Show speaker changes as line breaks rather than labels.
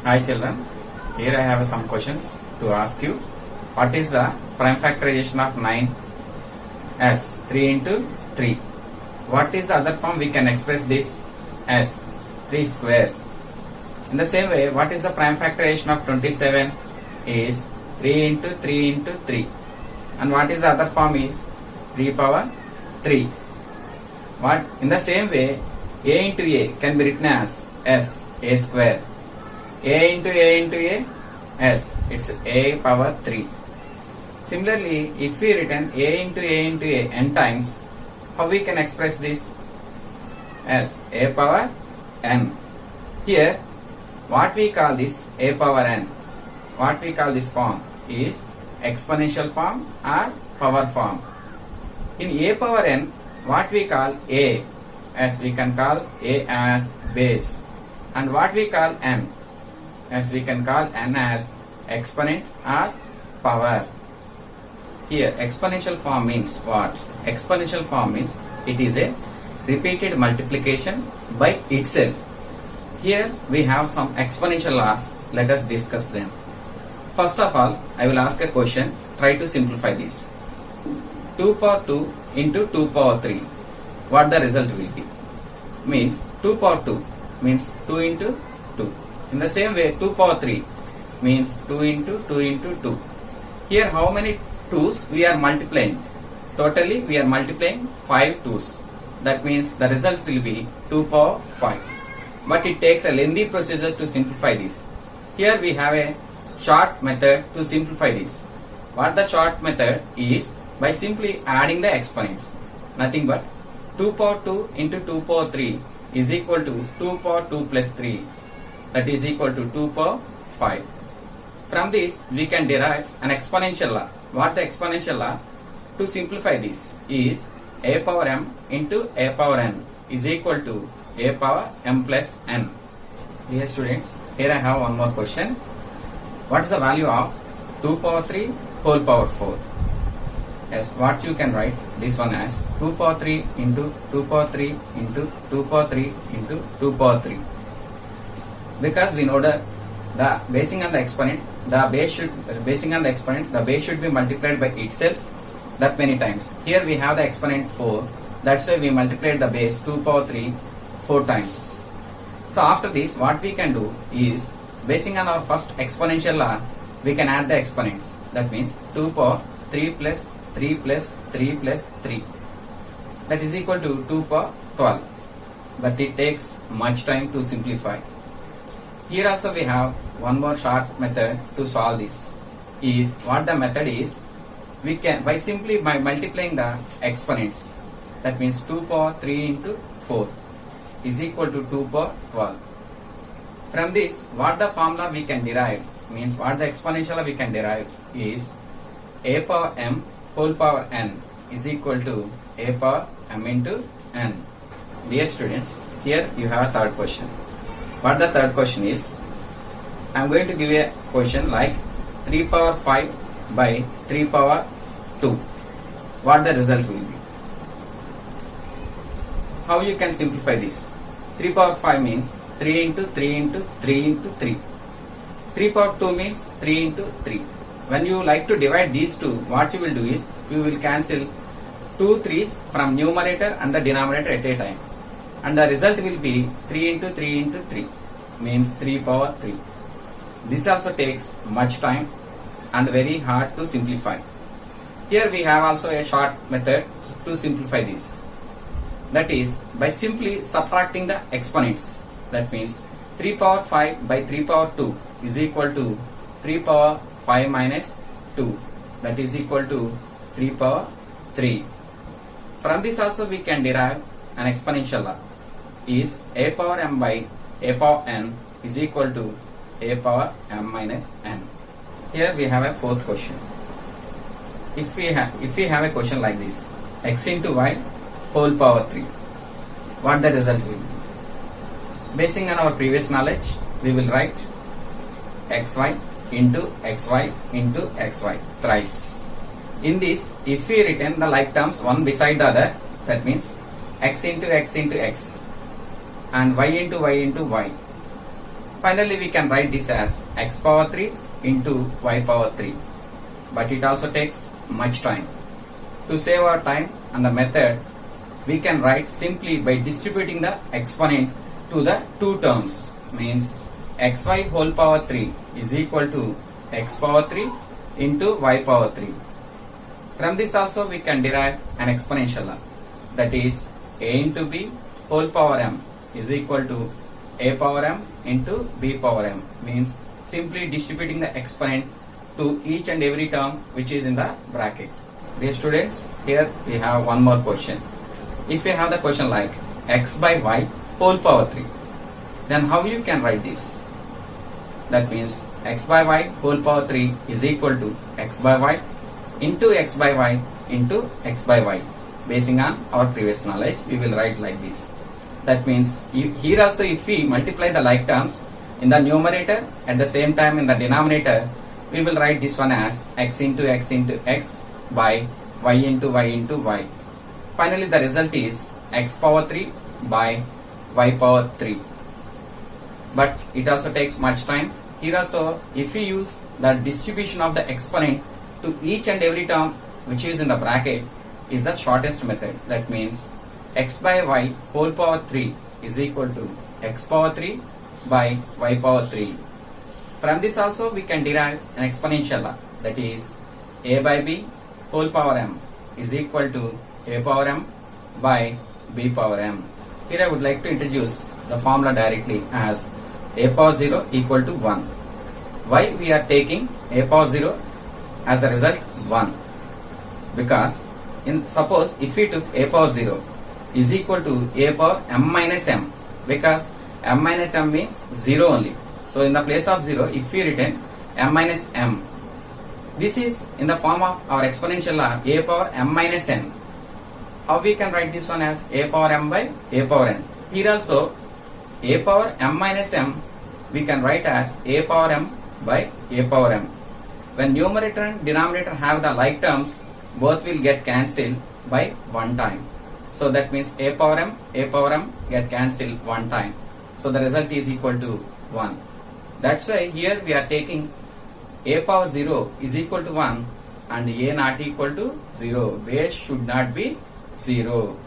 Hi children, here I have some questions to ask you. What is the prime factorization of 9 as 3 into 3? What is the other form we can express this as 3 square? In the same way, what is the prime factorization of 27 is 3 into 3 into 3. And what is the other form is 3 power 3. What in the same way, a into a can be written as a square. A into a into a s, it's a power 3. Similarly, if we written a into a into a n times, how we can express this as a power n? Here, what we call this a power n, what we call this form is exponential form or power form. In a power n, what we call a, as we can call a as base, and what we call n, as we can call n as exponent or power. Here exponential form means what? Exponential form means it is a repeated multiplication by itself. Here we have some exponential laws. Let us discuss them. First of all, I will ask a question. Try to simplify this. 2 power 2 into 2 power 3. What the result will be? Means 2 power 2 means 2 into 2. In the same way, 2 power 3 means 2 into 2 into 2. Here how many 2's we are multiplying? Totally we are multiplying 5 2's. That means the result will be 2 power 5. But it takes a lengthy procedure to simplify this. Here we have a short method to simplify this. What the short method is, by simply adding the exponents. Nothing but 2 power 2 into 2 power 3 is equal to 2 power 2 plus 3. That is equal to 2 power 5. From this, we can derive an exponential law. What the exponential law? To simplify this is a power m into a power n is equal to a power m plus n. Dear students, here I have one more question. What is the value of 2 power 3 whole power 4? Yes, what you can write this one as 2 power 3 into 2 power 3 into 2 power 3 into 2 power 3. Because we know that the basing on the exponent, the base should be multiplied by itself that many times. Here we have the exponent 4. That's why we multiplied the base 2 power 3 4 times. So after this, what we can do is, basing on our first exponential law, we can add the exponents. That means 2 power 3 plus 3 plus 3 plus 3. That is equal to 2 power 12. But it takes much time to simplify. Here also we have one more short method to solve this. Is what the method is, we can by multiplying the exponents. That means 2 power 3 into 4 is equal to 2 power 12. From this, what the formula we can derive, means what the exponential we can derive is a power m whole power n is equal to a power m into n. Dear students, here you have a third question. What the third question is, I am going to give a question like 3 power 5 by 3 power 2. What the result will be? How you can simplify this? 3 power 5 means 3 into 3 into 3 into 3. 3 power 2 means 3 into 3. When you like to divide these two, what you will do is, you will cancel 2 3's from numerator and the denominator at a time. And the result will be 3 into 3 into 3 means 3 power 3. This also takes much time and very hard to simplify. Here we have also a short method to simplify this. That is by simply subtracting the exponents. That means 3 power 5 by 3 power 2 is equal to 3 power 5 minus 2. That is equal to 3 power 3. From this also we can derive an exponential law. Is a power m by a power n is equal to a power m minus n. Here we have a fourth question. If we have a question like this, x into y whole power 3, what the result will be? Basing on our previous knowledge, we will write xy into xy into xy thrice. In this, if we written the like terms one beside the other, that means x into x into x and y into y into y. Finally, we can write this as x power 3 into y power 3. But it also takes much time. To save our time and the method, we can write simply by distributing the exponent to the two terms. Means xy whole power 3 is equal to x power 3 into y power 3. From this also we can derive an exponential law. That is a into b whole power m is equal to a power m into b power m. Means simply distributing the exponent to each and every term which is in the bracket. Dear students, here we have one more question. If we have the question like x by y whole power 3, then how you can write this? That means x by y whole power 3 is equal to x by y into x by y into x by y. Basing on our previous knowledge, we will write like this. That means here also if we multiply the like terms in the numerator, at the same time in the denominator, we will write this one as x into x by y into y into y. Finally, the result is x power 3 by y power 3. But it also takes much time. Here also, if we use the distribution of the exponent to each and every term which is in the bracket, is the shortest method. That means x by y whole power 3 is equal to x power 3 by y power 3. From this also we can derive an exponential law. That is a by b whole power m is equal to a power m by b power m. Here I would like to introduce the formula directly as a power 0 equal to 1. Why we are taking a power 0 as the result 1? Because suppose if we took a power 0 is equal to a power m minus m, because m minus m means 0 only. So in the place of 0, if we written m minus m, this is in the form of our exponential law a power m minus n. How we can write this one as a power m by a power n? Here also a power m minus m we can write as a power m by a power m. When numerator and denominator have the like terms, both will get cancelled by one time. So that means a power m get cancelled one time. So the result is equal to 1. That's why here we are taking a power 0 is equal to 1 and a not equal to 0. Base should not be 0.